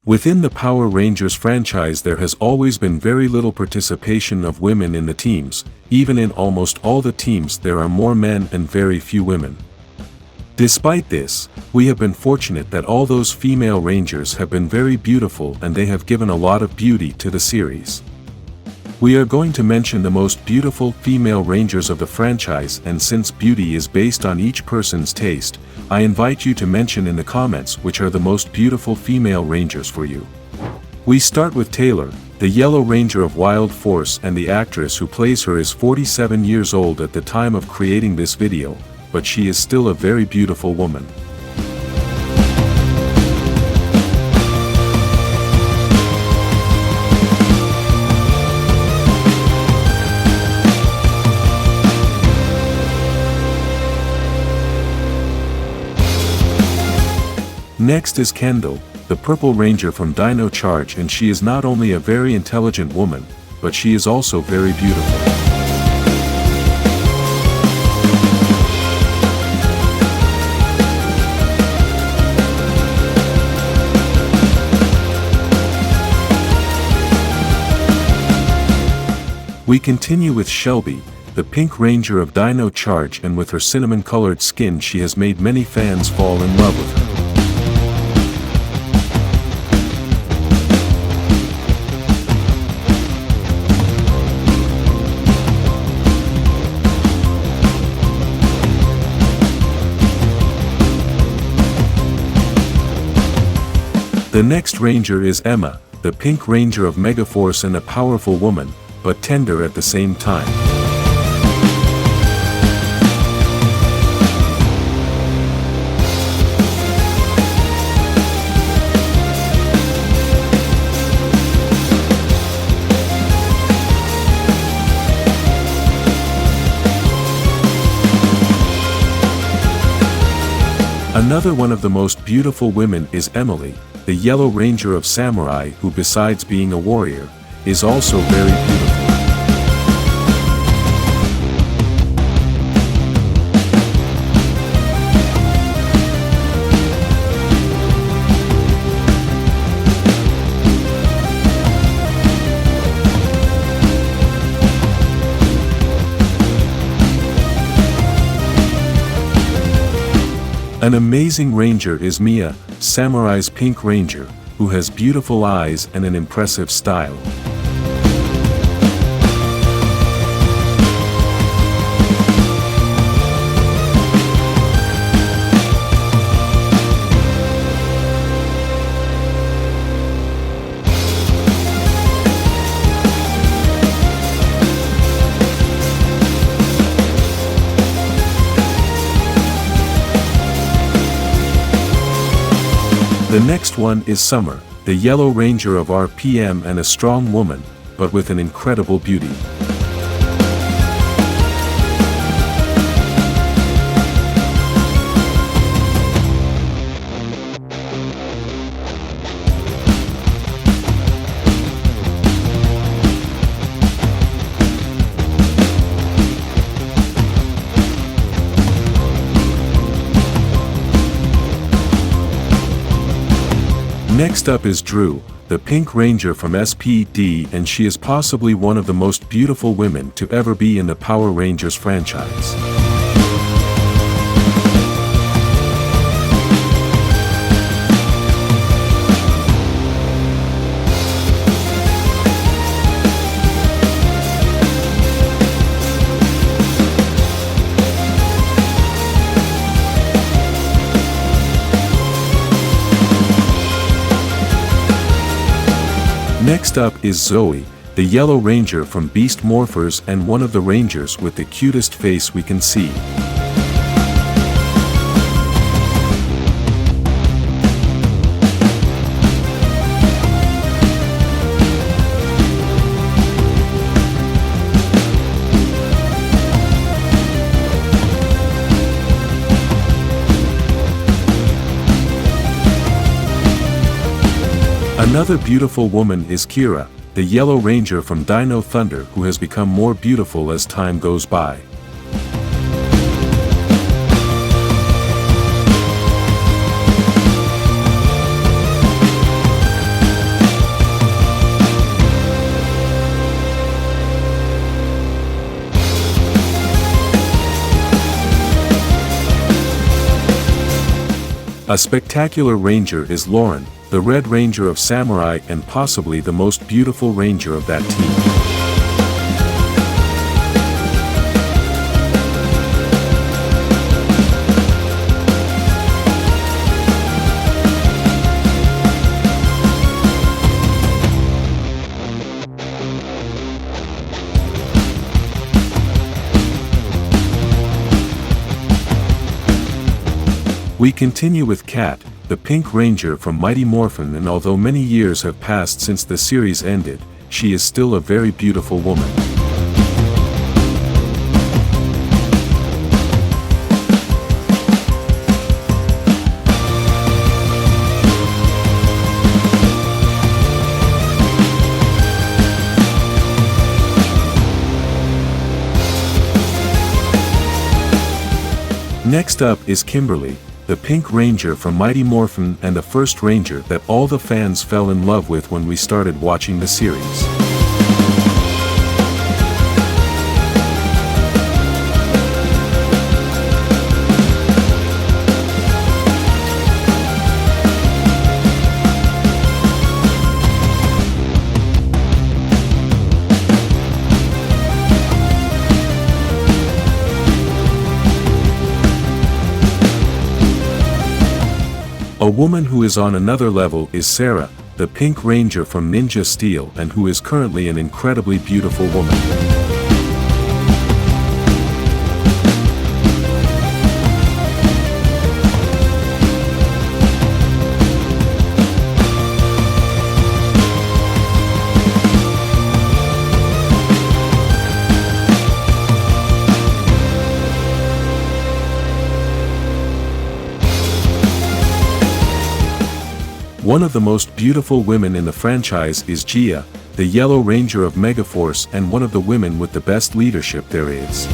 Within the Power Rangers franchise there has always been very little participation of women in the teams. Even in almost all the teams there are more men and very few women. Despite this, we have been fortunate that all those female Rangers have been very beautiful and they have given a lot of beauty to the series. We are going to mention the most beautiful female Rangers of the franchise, and since beauty is based on each person's taste, I invite you to mention in the comments which are the most beautiful female Rangers for you. We start with Taylor, the Yellow Ranger of Wild Force, and the actress who plays her is 47 years old at the time of creating this video, but she is still a very beautiful woman. Next is Kendall, the Purple Ranger from Dino Charge, and she is not only a very intelligent woman, but she is also very beautiful. We continue with Shelby, the Pink Ranger of Dino Charge, and with her cinnamon-colored skin she has made many fans fall in love with her. The next Ranger is Emma, the Pink Ranger of Megaforce, and a powerful woman, but tender at the same time. Another one of the most beautiful women is Emily, the Yellow Ranger of Samurai, who besides being a warrior, is also very beautiful. An amazing ranger is Mia, Samurai's Pink Ranger, who has beautiful eyes and an impressive style. The next one is Summer, the Yellow Ranger of RPM, and a strong woman, but with an incredible beauty. Next up is Drew, the Pink Ranger from SPD, and she is possibly one of the most beautiful women to ever be in the Power Rangers franchise. Next up is Zoe, the Yellow Ranger from Beast Morphers, and one of the Rangers with the cutest face we can see. Another beautiful woman is Kira, the Yellow Ranger from Dino Thunder, who has become more beautiful as time goes by. A spectacular ranger is Lauren, the Red Ranger of Samurai and possibly the most beautiful ranger of that team. We continue with Kat, the Pink Ranger from Mighty Morphin, and although many years have passed since the series ended, she is still a very beautiful woman. Next up is Kimberly, the Pink Ranger from Mighty Morphin and the first ranger that all the fans fell in love with when we started watching the series. A woman who is on another level is Sarah, the Pink Ranger from Ninja Steel and who is currently an incredibly beautiful woman. One of the most beautiful women in the franchise is Gia, the Yellow Ranger of Megaforce and one of the women with the best leadership there is.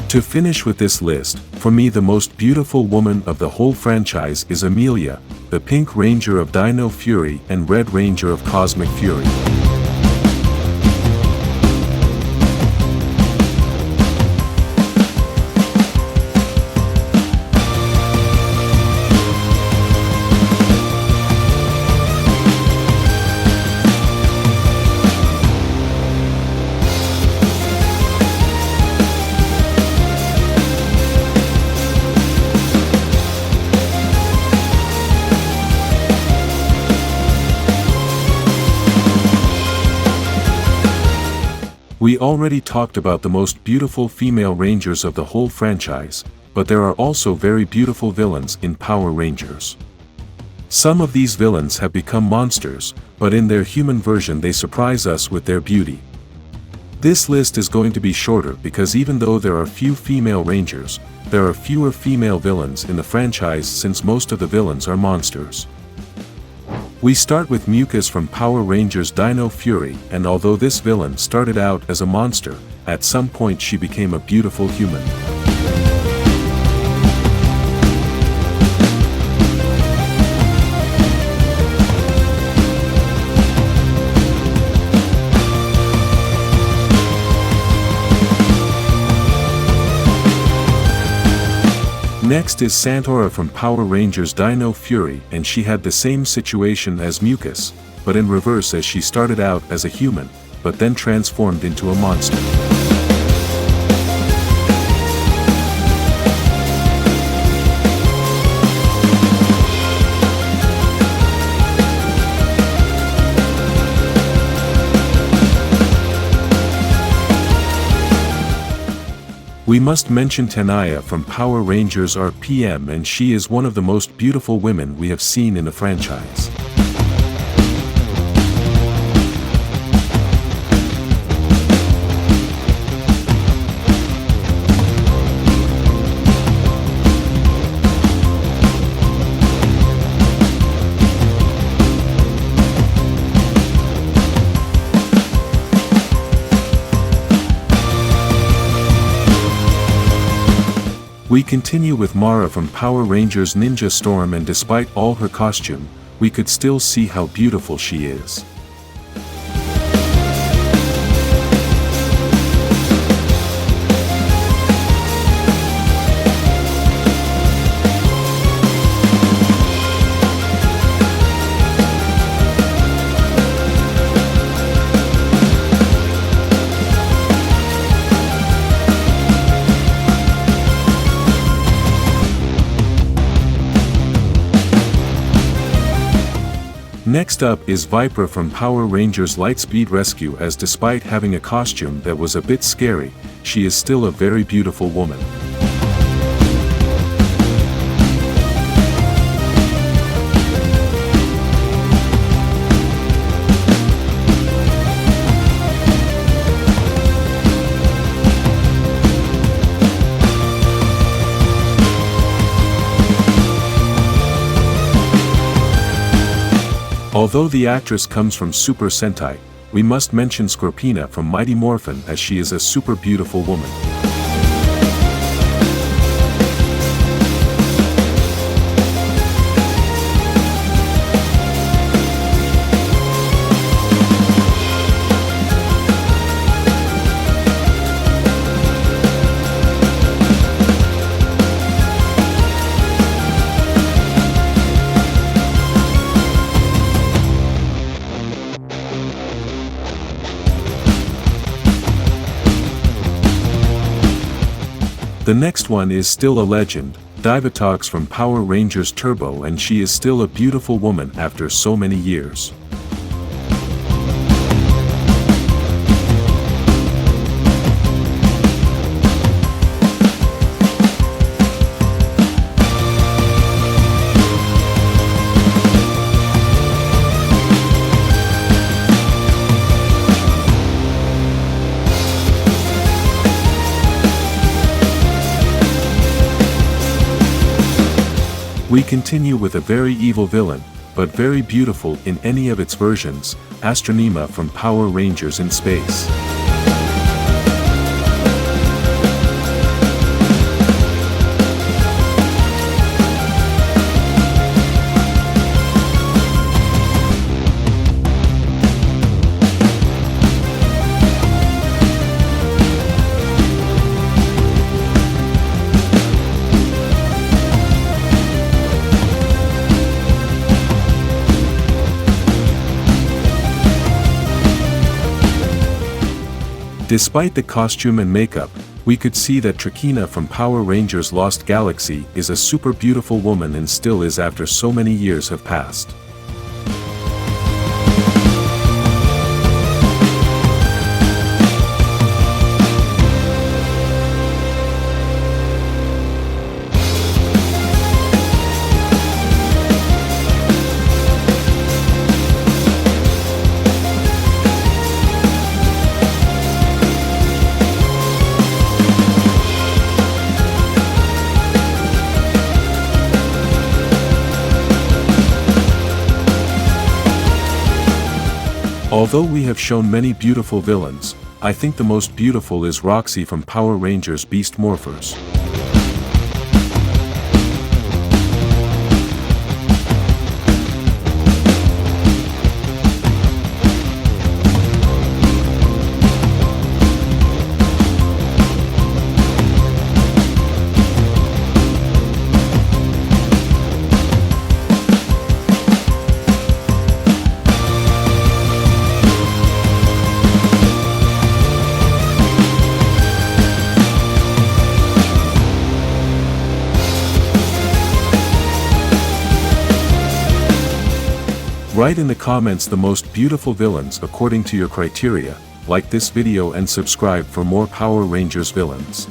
To finish with this list, for me the most beautiful woman of the whole franchise is Amelia, the Pink Ranger of Dino Fury and Red Ranger of Cosmic Fury. We already talked about the most beautiful female Rangers of the whole franchise, but there are also very beautiful villains in Power Rangers. Some of these villains have become monsters, but in their human version they surprise us with their beauty. This list is going to be shorter because even though there are few female Rangers, there are fewer female villains in the franchise since most of the villains are monsters. We start with Mucus from Power Rangers Dino Fury, and although this villain started out as a monster, at some point she became a beautiful human. Next is Santora from Power Rangers Dino Fury, and she had the same situation as Mucus, but in reverse, as she started out as a human, but then transformed into a monster. We must mention Tenaya from Power Rangers RPM, and she is one of the most beautiful women we have seen in the franchise. We continue with Mara from Power Rangers Ninja Storm, and despite all her costume, we could still see how beautiful she is. Next up is Viper from Power Rangers Lightspeed Rescue, as despite having a costume that was a bit scary, she is still a very beautiful woman. Although the actress comes from Super Sentai, we must mention Scorpina from Mighty Morphin, as she is a super beautiful woman. The next one is still a legend, Divatox from Power Rangers Turbo, and she is still a beautiful woman after so many years. We continue with a very evil villain, but very beautiful in any of its versions, Astronema from Power Rangers in Space. Despite the costume and makeup, we could see that Trakina from Power Rangers Lost Galaxy is a super beautiful woman, and still is after so many years have passed. Although we have shown many beautiful villains, I think the most beautiful is Roxy from Power Rangers Beast Morphers. Write in the comments the most beautiful villains according to your criteria, like this video and subscribe for more Power Rangers villains.